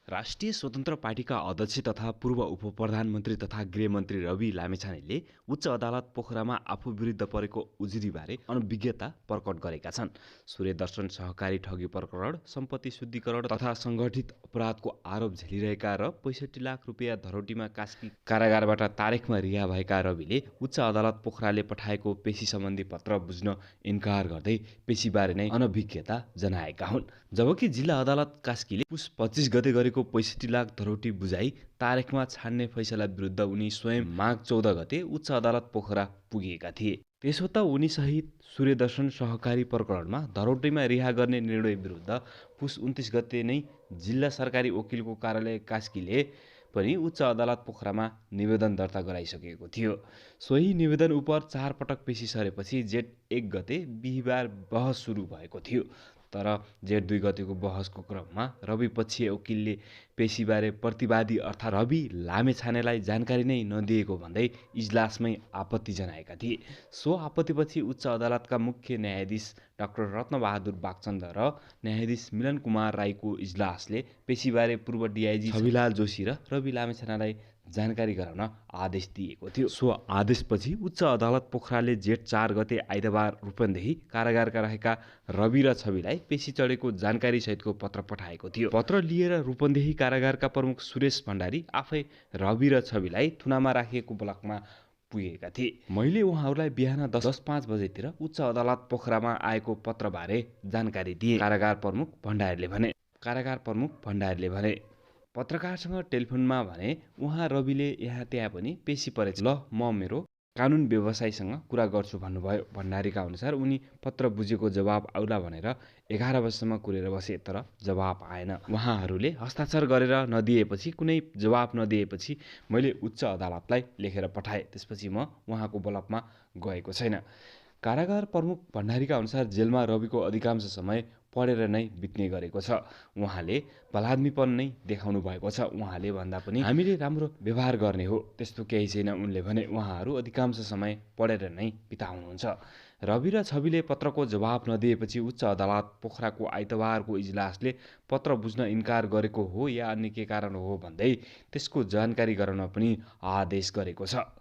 राष्ट्रिय स्वतन्त्र पार्टीका अध्यक्ष तथा पूर्व उपप्रधानमन्त्री तथा गृहमन्त्री रवि लामिछानेले उच्च अदालत पोखरामा आफू विरुद्ध परेको उजुरीबारे अनभिज्ञता प्रकट गरेका छन्। सूर्यदर्शन सहकारी ठगी प्रकरण, सम्पत्ति शुद्धिकरण तथा संगठित अपराधको आरोप झेलिरहेका र ६५ लाख रुपियाँ धरोटीमा कास्की कारागारबाट तारिखमा रिहा भएका रविले उच्च अदालत पोखराले पठाएको पेशी सम्बन्धी पत्र बुझ्न इन्कार गर्दै पेशीबारे नै अनभिज्ञता जनाएका हुन्। जबकि जिल्ला अदालत कास्कीले पुस 25 गते गरेको ६५ लाख धरोटी बुझाइ तारिखमा छाड्ने फैसला विरुद्ध उनी स्वयं माघ 14 गते उच्च अदालत पोखरा पुगेका थिए। त्यसो त उनी सहित सूर्यदर्शन सहकारी प्रकरणमा धरोटीमा रिहा गर्ने निर्णय विरुद्ध पुस 29 गते नै जिल्ला सरकारी वकिलको कार्यालय कास्कीले पनि उच्च अदालत पोखरामा निवेदन दर्ता गराइसकेको थियो। सोही निवेदन उप 4 पटक पेशी सरेपछि जेठ 1 गते बिहिबार बहस सुरु भएको थियो। तर जेठ 2 गतेको बहसको क्रममा रवि पक्षीय वकिलले पेशीबारे प्रतिवादी अर्थात् रवि लामेछानेलाई जानकारी नै नदिएको भन्दै इजलासमै आपत्ति जनाएका थिए। सो आपत्तिपछि उच्च अदालतका मुख्य न्यायाधीश डाक्टर रत्नबहादुर बागचन्द र न्यायाधीश मिलन कुमार राईको इजलासले पेशीबारे पूर्व डिआइजी छविलाल जोशी र रवि लामेछानेलाई जानकारी गराउन आदेश दिएको थियो। सो आदेशपछि उच्च अदालत पोखराले जेठ 4 गते आइतबार रूपन्देही कारागारका रहेका रवि र छविलाई पेशी चढेको जानकारी सहितको पत्र पठाएको थियो। पत्र लिएर रूपन्देही कारागारका प्रमुख सुरेश भण्डारी आफै रवि र छविलाई थुनामा राखिएको ब्लकमा पुगेका थिए। मैले उहाँहरूलाई बिहान 10:05 बजेतिर उच्च अदालत पोखरामा आएको पत्रबारे जानकारी दिए। कारागार प्रमुख भण्डारीले भने पत्रकारसँग टेलिफोनमा भने उहाँ रविले यहाँ त्यहाँ पनि पेशी परेछ, ल म मेरो कानुन व्यवसायीसँग कुरा गर्छु भन्नुभयो। भण्डारीका अनुसार उनी पत्र बुझेको जवाब आउला भनेर 11 बजेसम्म कुरेर बसे, तर जवाब आएन। उहाँहरूले हस्ताक्षर गरेर नदिएपछि, कुनै जवाब नदिएपछि मैले उच्च अदालतलाई लेखेर पठाएँ। त्यसपछि म उहाँको ब्लकमा गएको छैन। कारागार प्रमुख भण्डारीका अनुसार जेलमा रविको अधिकांश समय पढेर नै बित्ने गरेको छ। उहाँले बलाद्मीपन नै देखाउनु भएको छ। उहाँले भन्दा पनि हामीले राम्रो व्यवहार गर्ने हो, त्यस्तो केही छैन उनले भने। उहाँहरू अधिकांश समय पढेर नै बिताउनुहुन्छ। रवि र छविले पत्रको जवाब नदिएपछि उच्च अदालत पोखराको आइतबारको इजलासले पत्र बुझ्न इन्कार गरेको हो या अन्य के कारण हो भन्दै त्यसको जानकारी गराउन पनि आदेश गरेको छ।